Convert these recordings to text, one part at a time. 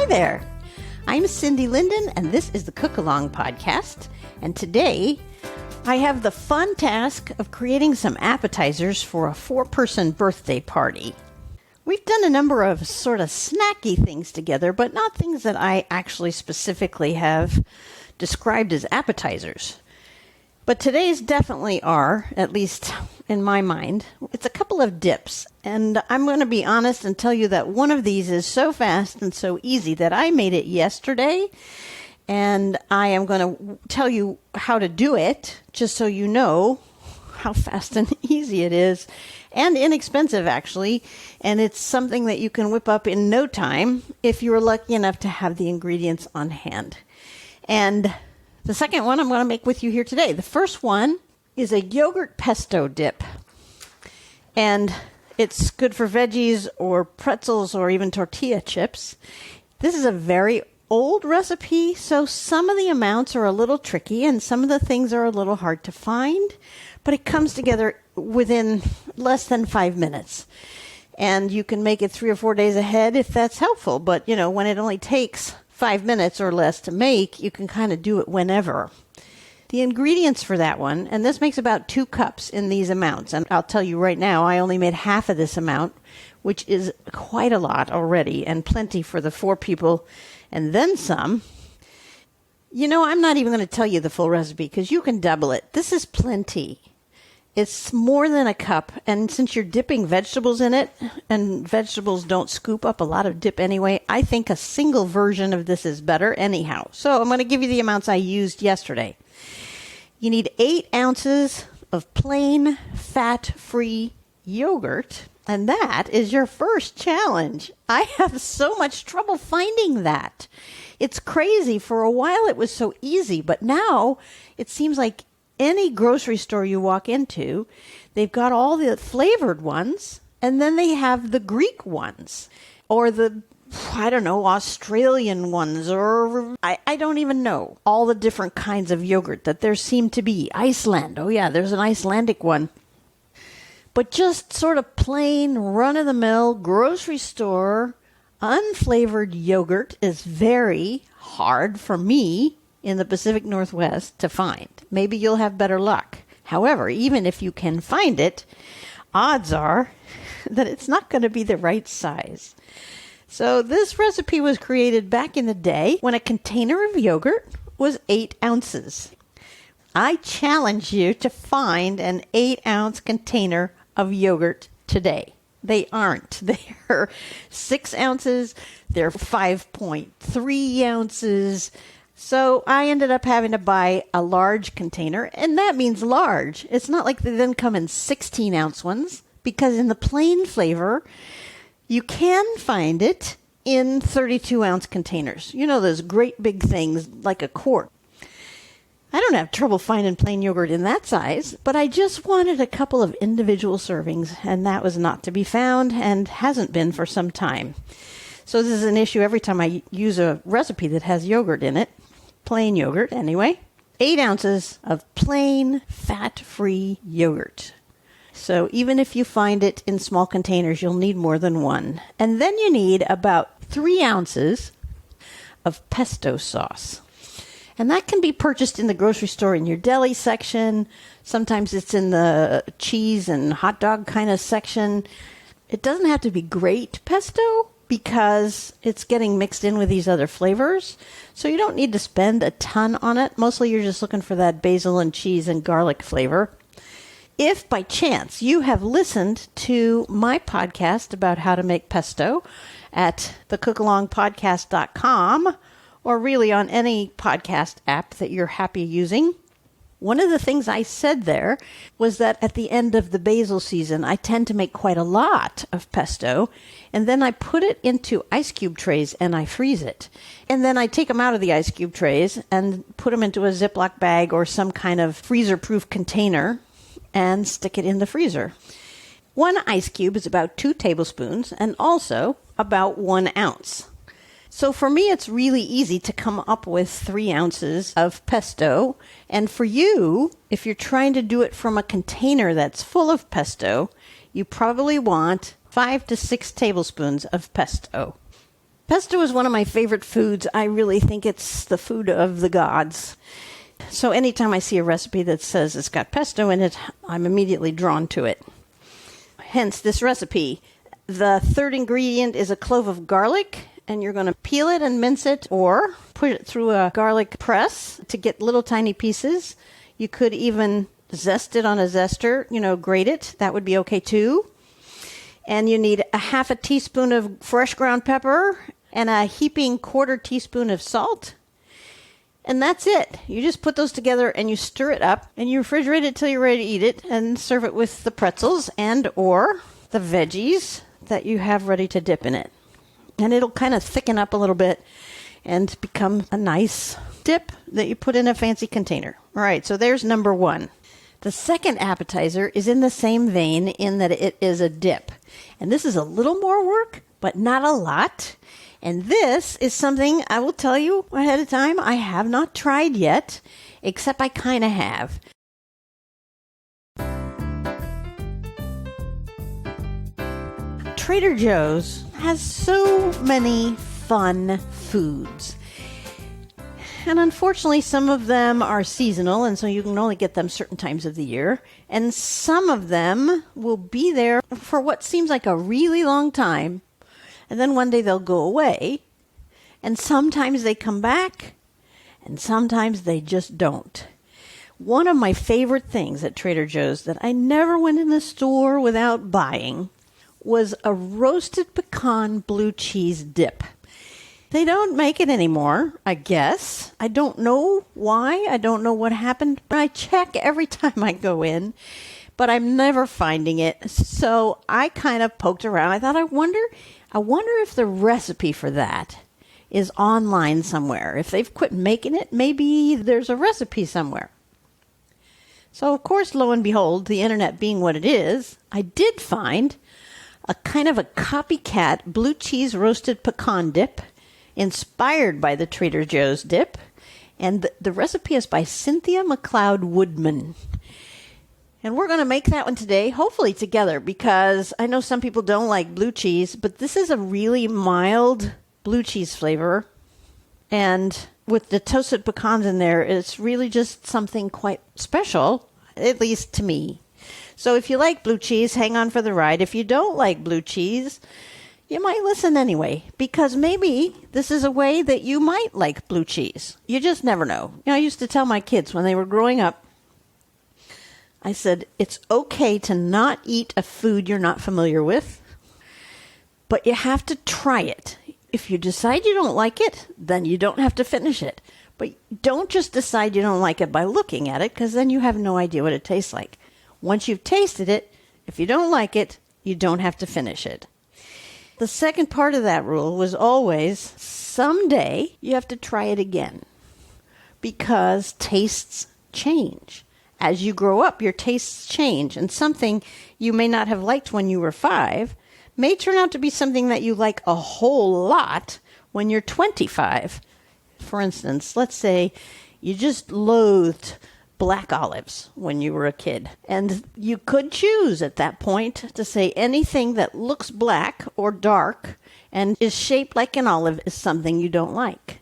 Hi there. I'm Cindy Linden, and this is the Cook Along podcast. And today, I have the fun task of creating some appetizers for a 4-person birthday party. We've done a number of sort of snacky things together, but not things that I actually specifically have described as appetizers. But today's definitely are, at least in my mind. It's a couple of dips, and I'm going to be honest and tell you that one of these is so fast and so easy that I made it yesterday, and I am going to tell you how to do it, just so you know how fast and easy it is, and inexpensive actually, and it's something that you can whip up in no time if you're lucky enough to have the ingredients on hand. And the second one I'm going to make with you here today. The first one is a yogurt pesto dip. And it's good for veggies or pretzels or even tortilla chips. This is a very old recipe, so some of the amounts are a little tricky and some of the things are a little hard to find, but it comes together within less than 5 minutes. And you can make it 3 or 4 days ahead if that's helpful, but when it only takes 5 minutes or less to make, you can kind of do it whenever. The ingredients for that one, and this makes about 2 cups in these amounts, and I'll tell you right now, I only made half of this amount, which is quite a lot already, and plenty for the 4 people, and then some. I'm not even going to tell you the full recipe, because you can double it. This is plenty. It's more than a cup, and since you're dipping vegetables in it, and vegetables don't scoop up a lot of dip anyway, I think a single version of this is better anyhow. So I'm going to give you the amounts I used yesterday. You need 8 ounces of plain, fat-free yogurt, and that is your first challenge. I have so much trouble finding that. It's crazy. For a while it was so easy, but now it seems like any grocery store you walk into, they've got all the flavored ones, and then they have the Greek ones, or the, Australian ones, or I don't even know, all the different kinds of yogurt that there seem to be. Iceland, oh yeah, there's an Icelandic one. But just sort of plain, run-of-the-mill, grocery store, unflavored yogurt is very hard for me in the Pacific Northwest to find. Maybe you'll have better luck. However, even if you can find it, odds are that it's not going to be the right size. So this recipe was created back in the day when a container of yogurt was 8 ounces. I challenge you to find an 8-ounce container of yogurt today. They aren't. They're 6 ounces. They're 5.3 ounces. So I ended up having to buy a large container, and that means large. It's not like they then come in 16-ounce ones, because in the plain flavor, you can find it in 32-ounce containers. Those great big things like a quart. I don't have trouble finding plain yogurt in that size, but I just wanted a couple of individual servings, and that was not to be found and hasn't been for some time. So this is an issue every time I use a recipe that has yogurt in it. Plain yogurt, anyway. 8 ounces of plain, fat-free yogurt. So even if you find it in small containers, you'll need more than one. And then you need about 3 ounces of pesto sauce. And that can be purchased in the grocery store in your deli section. Sometimes it's in the cheese and hot dog kind of section. It doesn't have to be great pesto, because it's getting mixed in with these other flavors. So you don't need to spend a ton on it. Mostly you're just looking for that basil and cheese and garlic flavor. If by chance you have listened to my podcast about how to make pesto at thecookalongpodcast.com, or really on any podcast app that you're happy using, one of the things I said there was that at the end of the basil season, I tend to make quite a lot of pesto, and then I put it into ice cube trays and I freeze it. And then I take them out of the ice cube trays and put them into a Ziploc bag or some kind of freezer-proof container and stick it in the freezer. 1 ice cube is about 2 tablespoons and also about 1 ounce. So for me, it's really easy to come up with 3 ounces of pesto. And for you, if you're trying to do it from a container that's full of pesto, you probably want 5 to 6 tablespoons of pesto. Pesto is one of my favorite foods. I really think it's the food of the gods. So anytime I see a recipe that says it's got pesto in it, I'm immediately drawn to it. Hence this recipe. The third ingredient is a clove of garlic, and you're going to peel it and mince it or put it through a garlic press to get little tiny pieces. You could even zest it on a zester, grate it. That would be okay too. And you need a half a teaspoon of fresh ground pepper and a heaping quarter teaspoon of salt. And that's it. You just put those together and you stir it up and you refrigerate it till you're ready to eat it and serve it with the pretzels and or the veggies that you have ready to dip in it. And it'll kind of thicken up a little bit and become a nice dip that you put in a fancy container. All right, so there's number one. The second appetizer is in the same vein in that it is a dip. And this is a little more work, but not a lot. And this is something I will tell you ahead of time I have not tried yet, except I kind of have. Trader Joe's has so many fun foods. And unfortunately, some of them are seasonal, and so you can only get them certain times of the year. And some of them will be there for what seems like a really long time. And then one day they'll go away. And sometimes they come back, and sometimes they just don't. One of my favorite things at Trader Joe's that I never went in the store without buying was a roasted pecan blue cheese dip. They don't make it anymore, I guess. I don't know why. I don't know what happened. I check every time I go in, but I'm never finding it. So I kind of poked around. I thought, I wonder if the recipe for that is online somewhere. If they've quit making it, maybe there's a recipe somewhere. So, of course, lo and behold, the internet being what it is, I did find a kind of a copycat blue cheese roasted pecan dip inspired by the Trader Joe's dip. And the recipe is by Cynthia McLeod Woodman. And we're going to make that one today, hopefully together, because I know some people don't like blue cheese, but this is a really mild blue cheese flavor. And with the toasted pecans in there, it's really just something quite special, at least to me. So if you like blue cheese, hang on for the ride. If you don't like blue cheese, you might listen anyway, because maybe this is a way that you might like blue cheese. You just never know. I used to tell my kids when they were growing up, I said, it's okay to not eat a food you're not familiar with, but you have to try it. If you decide you don't like it, then you don't have to finish it. But don't just decide you don't like it by looking at it, because then you have no idea what it tastes like. Once you've tasted it, if you don't like it, you don't have to finish it. The second part of that rule was always, someday you have to try it again, because tastes change. As you grow up, your tastes change, and something you may not have liked when you were 5 may turn out to be something that you like a whole lot when you're 25. For instance, let's say you just loathed black olives when you were a kid. And you could choose at that point to say anything that looks black or dark and is shaped like an olive is something you don't like.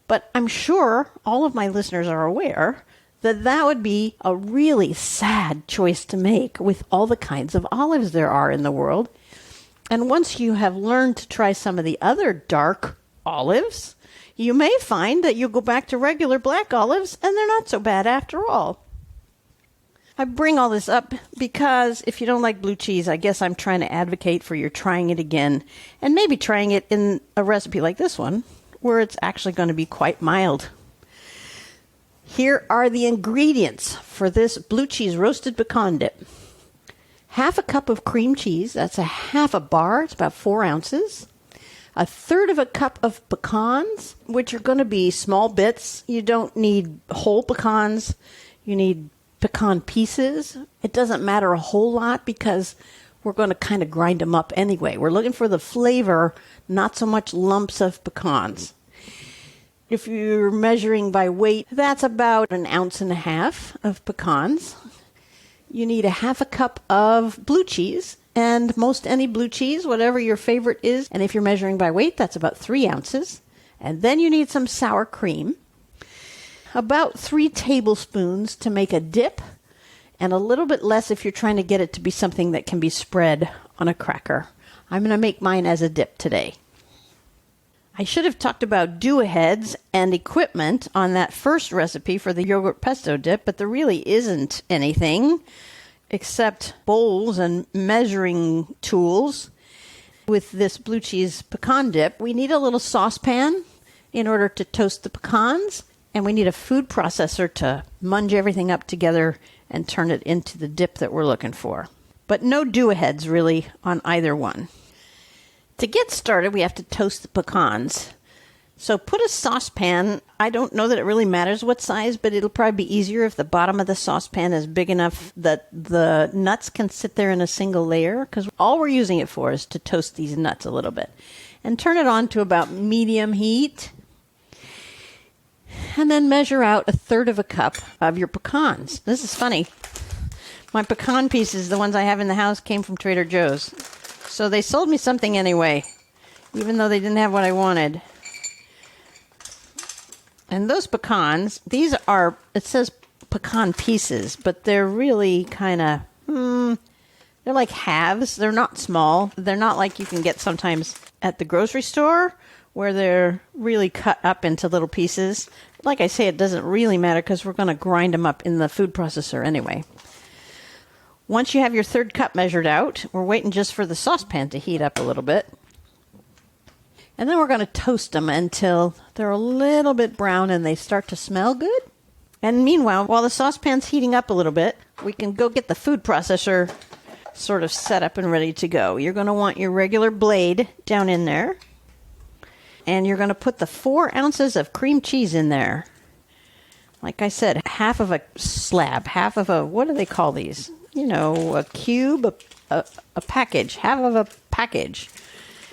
But I'm sure all of my listeners are aware that that would be a really sad choice to make with all the kinds of olives there are in the world. And once you have learned to try some of the other dark olives, you may find that you go back to regular black olives and they're not so bad after all. I bring all this up because if you don't like blue cheese, I guess I'm trying to advocate for your trying it again and maybe trying it in a recipe like this one where it's actually going to be quite mild. Here are the ingredients for this blue cheese roasted pecan dip. Half a cup of cream cheese, that's a half a bar, it's about 4 ounces. A third of a cup of pecans, which are going to be small bits. You don't need whole pecans. You need pecan pieces. It doesn't matter a whole lot because we're going to kind of grind them up anyway. We're looking for the flavor, not so much lumps of pecans. If you're measuring by weight, that's about 1.5 ounces of pecans. You need a half a cup of blue cheese. and most any blue cheese, whatever your favorite is. And if you're measuring by weight, that's about 3 ounces. And then you need some sour cream, about 3 tablespoons to make a dip, and a little bit less if you're trying to get it to be something that can be spread on a cracker. I'm going to make mine as a dip today. I should have talked about do-aheads and equipment on that first recipe for the yogurt pesto dip, but there really isn't anything except bowls and measuring tools. With this blue cheese pecan dip, we need a little saucepan in order to toast the pecans, and we need a food processor to munge everything up together and turn it into the dip that we're looking for. But no do-aheads really on either one. To get started, we have to toast the pecans. So put a saucepan. I don't know that it really matters what size, but it'll probably be easier if the bottom of the saucepan is big enough that the nuts can sit there in a single layer, because all we're using it for is to toast these nuts a little bit. And turn it on to about medium heat. And then measure out 1/3 cup of your pecans. This is funny. My pecan pieces, the ones I have in the house, came from Trader Joe's. So they sold me something anyway, even though they didn't have what I wanted. And those pecans, these are, it says pecan pieces, but they're really kind of, they're like halves. They're not small. They're not like you can get sometimes at the grocery store where they're really cut up into little pieces. Like I say, it doesn't really matter because we're going to grind them up in the food processor anyway. Once you have your 1/3 cup measured out, we're waiting just for the saucepan to heat up a little bit. And then we're going to toast them until they're a little bit brown and they start to smell good. And meanwhile, while the saucepan's heating up a little bit, we can go get the food processor sort of set up and ready to go. You're going to want your regular blade down in there. And you're going to put the 4 ounces of cream cheese in there. Like I said, half of a slab, half of a, what do they call these? You know, a cube, a package, half of a package.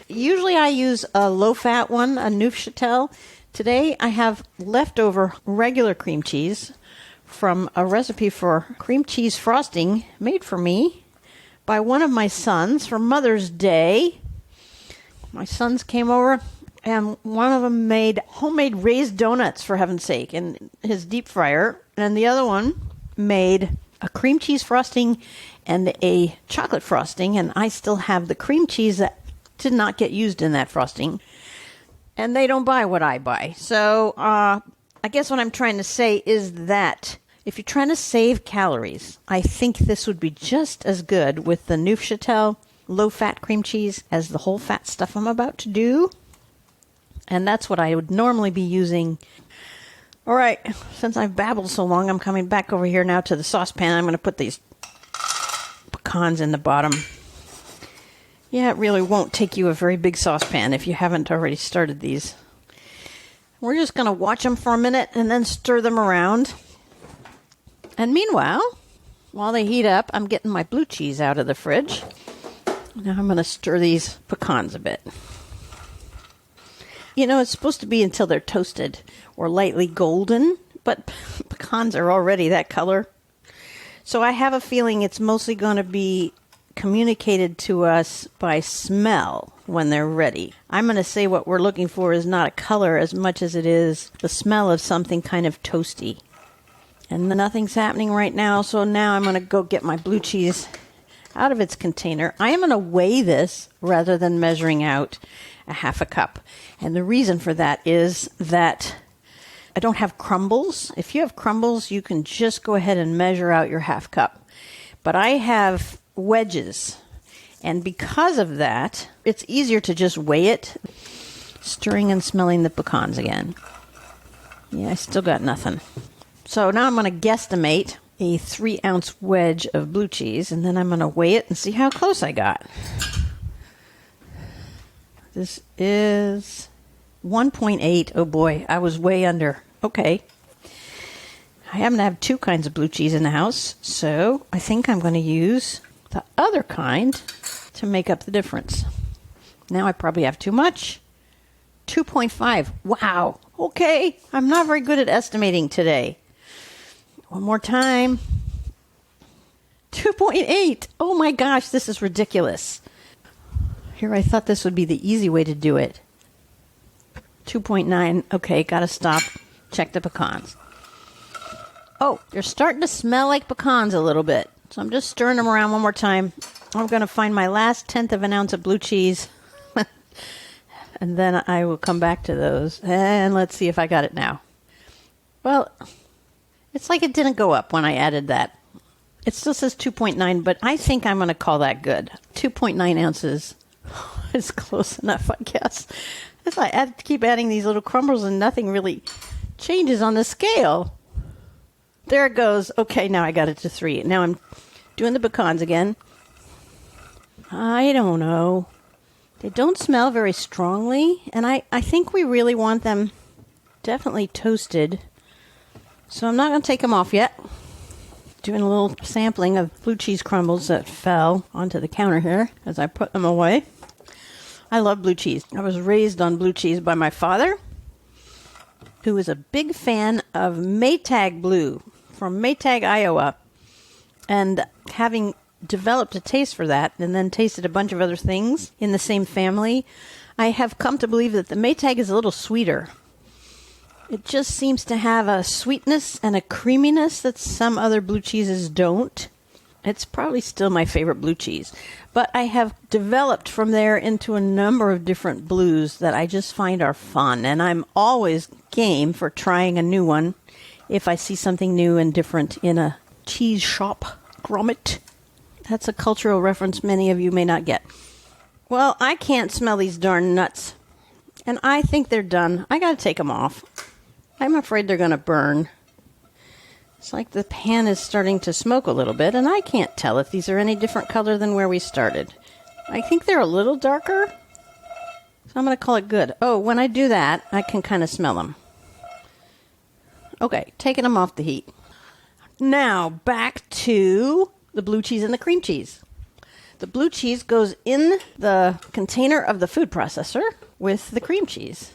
Usually I use a low-fat one, a Neufchâtel. Today I have leftover regular cream cheese from a recipe for cream cheese frosting made for me by one of my sons for Mother's Day. My sons came over, and one of them made homemade raised donuts, for heaven's sake, in his deep fryer. And the other one made a cream cheese frosting and a chocolate frosting. And I still have the cream cheese that did not get used in that frosting. And they don't buy what I buy. So I guess what I'm trying to say is that if you're trying to save calories, I think this would be just as good with the Neufchâtel low-fat cream cheese as the whole-fat stuff I'm about to do. And that's what I would normally be using. All right, since I've babbled so long, I'm coming back over here now to the saucepan. I'm going to put these pecans in the bottom. Yeah, it really won't take you a very big saucepan if you haven't already started these. We're just going to watch them for a minute and then stir them around. And meanwhile, while they heat up, I'm getting my blue cheese out of the fridge. Now I'm going to stir these pecans a bit. You know, it's supposed to be until they're toasted or lightly golden, but pecans are already that color. So I have a feeling it's mostly going to be communicated to us by smell when they're ready. I'm going to say what we're looking for is not a color as much as it is the smell of something kind of toasty. And nothing's happening right now, so now I'm going to go get my blue cheese out of its container. I am going to weigh this rather than measuring out a half a cup. And the reason for that is that I don't have crumbles. If you have crumbles, you can just go ahead and measure out your half cup. But I have wedges. And because of that, it's easier to just weigh it. Stirring and smelling the pecans again. Yeah, I still got nothing. So now I'm going to guesstimate a 3-ounce wedge of blue cheese, and then I'm going to weigh it and see how close I got. This is 1.8. Oh boy, I was way under. Okay. I happen to have 2 kinds of blue cheese in the house, so I think I'm going to use the other kind to make up the difference. Now I probably have too much. 2.5. Wow. Okay. I'm not very good at estimating today. One more time. 2.8. Oh my gosh, this is ridiculous. Here, I thought this would be the easy way to do it. 2.9. Okay, gotta stop. Check the pecans. Oh, they're starting to smell like pecans a little bit. So I'm just stirring them around one more time. I'm going to find my last 1/10 of an ounce of blue cheese. And then I will come back to those. And let's see if I got it now. Well, it's like it didn't go up when I added that. It still says 2.9, but I think I'm going to call that good. 2.9 ounces is close enough, I guess. If I keep adding these little crumbles and nothing really changes on the scale. There it goes. Okay, now I got it to 3. Now I'm doing the pecans again. I don't know. They don't smell very strongly, and I think we really want them definitely toasted. So I'm not going to take them off yet. Doing a little sampling of blue cheese crumbles that fell onto the counter here as I put them away. I love blue cheese. I was raised on blue cheese by my father, who is a big fan of Maytag Blue from Maytag, Iowa. And having developed a taste for that and then tasted a bunch of other things in the same family, I have come to believe that the Maytag is a little sweeter. It just seems to have a sweetness and a creaminess that some other blue cheeses don't. It's probably still my favorite blue cheese. But I have developed from there into a number of different blues that I just find are fun. And I'm always game for trying a new one if I see something new and different in a cheese shop. Grommet. That's a cultural reference many of you may not get. Well, I can't smell these darn nuts. And I think they're done. I got to take them off. I'm afraid they're going to burn. It's like the pan is starting to smoke a little bit, and I can't tell if these are any different color than where we started. I think they're a little darker, so I'm going to call it good. Oh, when I do that, I can kind of smell them. Okay, taking them off the heat. Now, back to the blue cheese and the cream cheese. The blue cheese goes in the container of the food processor with the cream cheese.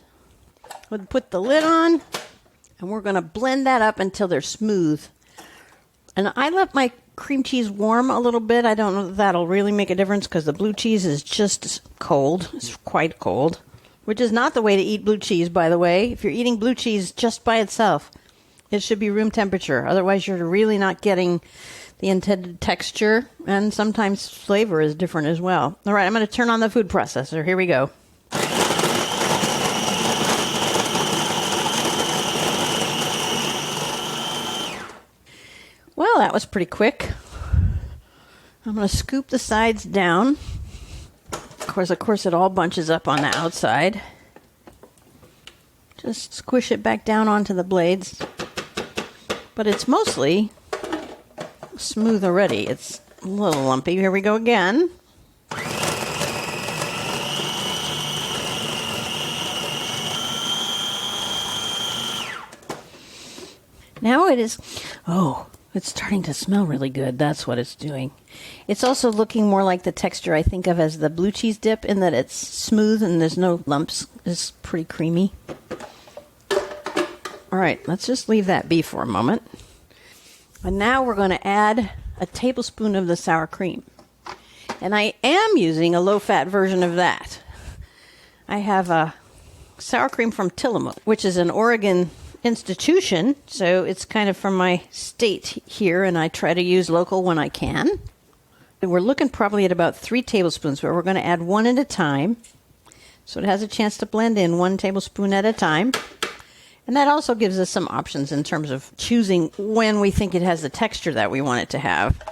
We'll put the lid on, and we're going to blend that up until they're smooth. And I let my cream cheese warm a little bit. I don't know if that'll really make a difference because the blue cheese is just cold. It's quite cold, which is not the way to eat blue cheese, by the way. If you're eating blue cheese just by itself, it should be room temperature. Otherwise, you're really not getting the intended texture, and sometimes flavor is different as well. All right, I'm going to turn on the food processor. Here we go. Well, that was pretty quick. I'm going to scoop the sides down. Of course, it all bunches up on the outside. Just squish it back down onto the blades. But it's mostly smooth already. It's a little lumpy. Here we go again. Now it is... Oh, it's starting to smell really good. That's what it's doing. It's also looking more like the texture I think of as the blue cheese dip, in that it's smooth and there's no lumps. It's pretty creamy. All right, let's just leave that be for a moment. And now we're going to add a tablespoon of the sour cream. And I am using a low-fat version of that. I have a sour cream from Tillamook, which is an Oregon institution, so it's kind of from my state here, and I try to use local when I can. And we're looking probably at about 3 tablespoons, but we're going to add one at a time, so it has a chance to blend in 1 tablespoon at a time. And that also gives us some options in terms of choosing when we think it has the texture that we want it to have.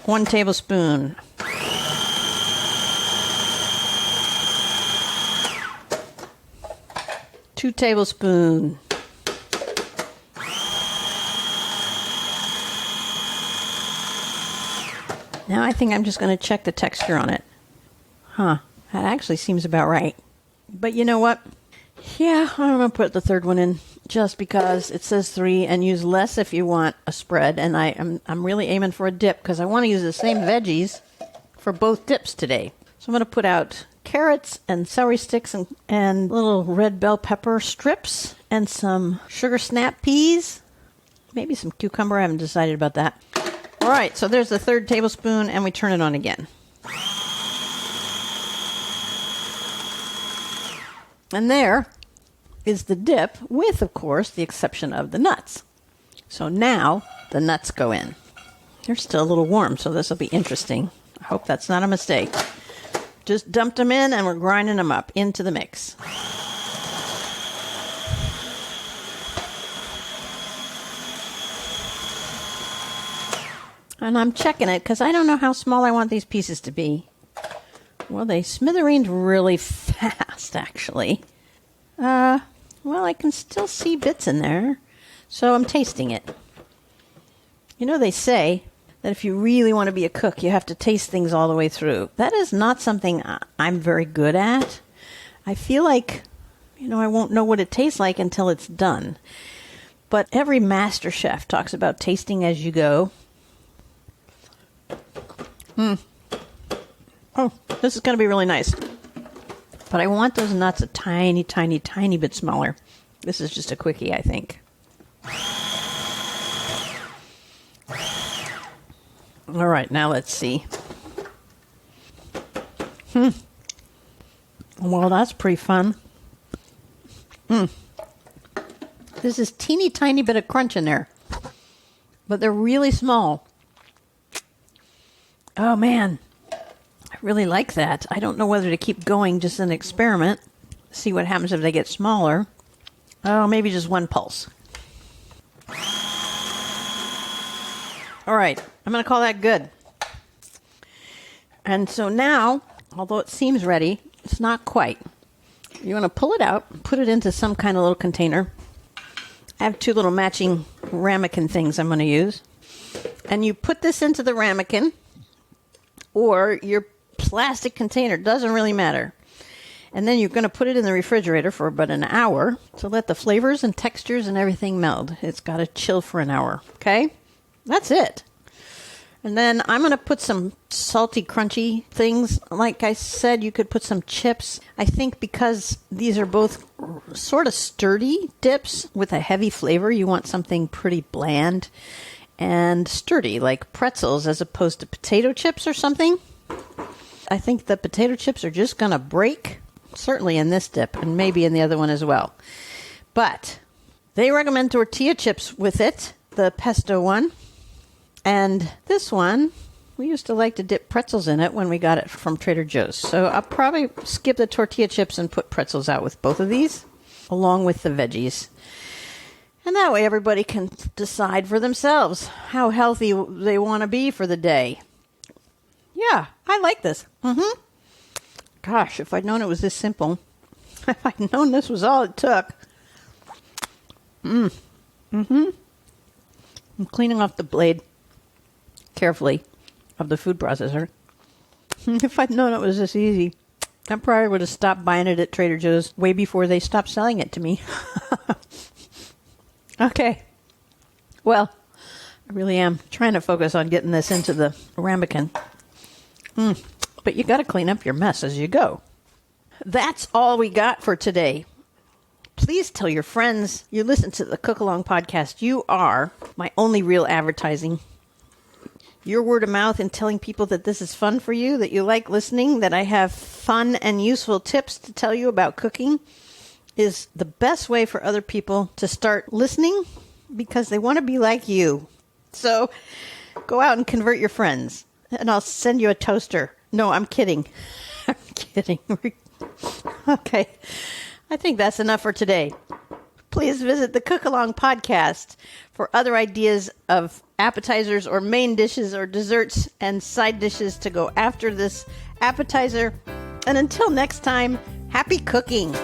1 tablespoon. Two tablespoons. Now I think I'm just going to check the texture on it. That actually seems about right. But you know what? Yeah, I'm going to put the third one in just because it says 3, and use less if you want a spread. And I'm really aiming for a dip because I want to use the same veggies for both dips today. So I'm going to put out carrots and celery sticks and little red bell pepper strips and some sugar snap peas. Maybe some cucumber. I haven't decided about that. All right, so there's the third tablespoon, and we turn it on again. And there is the dip with, of course, the exception of the nuts. So now the nuts go in. They're still a little warm, so this will be interesting. I hope that's not a mistake. Just dumped them in, and we're grinding them up into the mix. And I'm checking it because I don't know how small I want these pieces to be. Well, they smithereened really fast, actually. Well, I can still see bits in there, so I'm tasting it. You know, they say that if you really want to be a cook, you have to taste things all the way through. That is not something I'm very good at. I feel like, I won't know what it tastes like until it's done. But every master chef talks about tasting as you go. Oh, this is going to be really nice. But I want those nuts a tiny, tiny, tiny bit smaller. This is just a quickie, I think. All right, now let's see. Well, that's pretty fun. This is teeny tiny bit of crunch in there. But they're really small. Oh, man. I really like that. I don't know whether to keep going, just an experiment. See what happens if they get smaller. Oh, maybe just one pulse. All right. I'm going to call that good. And so now, although it seems ready, it's not quite. You want to pull it out, put it into some kind of little container. I have 2 little matching ramekin things I'm going to use. And you put this into the ramekin, or your plastic container, doesn't really matter. And then you're going to put it in the refrigerator for about an hour to let the flavors and textures and everything meld. It's got to chill for an hour, okay? That's it. And then I'm going to put some salty, crunchy things. Like I said, you could put some chips. I think because these are both sort of sturdy dips with a heavy flavor, you want something pretty bland and sturdy, like pretzels as opposed to potato chips or something. I think the potato chips are just going to break, certainly in this dip, and maybe in the other one as well. But they recommend tortilla chips with it, the pesto one. And this one, we used to like to dip pretzels in it when we got it from Trader Joe's. So I'll probably skip the tortilla chips and put pretzels out with both of these, along with the veggies. And that way everybody can decide for themselves how healthy they want to be for the day. Yeah, I like this. Gosh, if I'd known it was this simple. If I'd known this was all it took. I'm cleaning off the blade carefully of the food processor. If I'd known it was this easy, I probably would have stopped buying it at Trader Joe's way before they stopped selling it to me. Okay. Well, I really am trying to focus on getting this into the ramekin. But you got to clean up your mess as you go. That's all we got for today. Please tell your friends you listen to the Cook Along podcast. You are my only real advertising. Your word of mouth and telling people that this is fun for you, that you like listening, that I have fun and useful tips to tell you about cooking is the best way for other people to start listening because they want to be like you. So go out and convert your friends and I'll send you a toaster. No, I'm kidding. I'm kidding. Okay. I think that's enough for today. Please visit the Cook Along podcast for other ideas of appetizers or main dishes or desserts and side dishes to go after this appetizer. And until next time, happy cooking.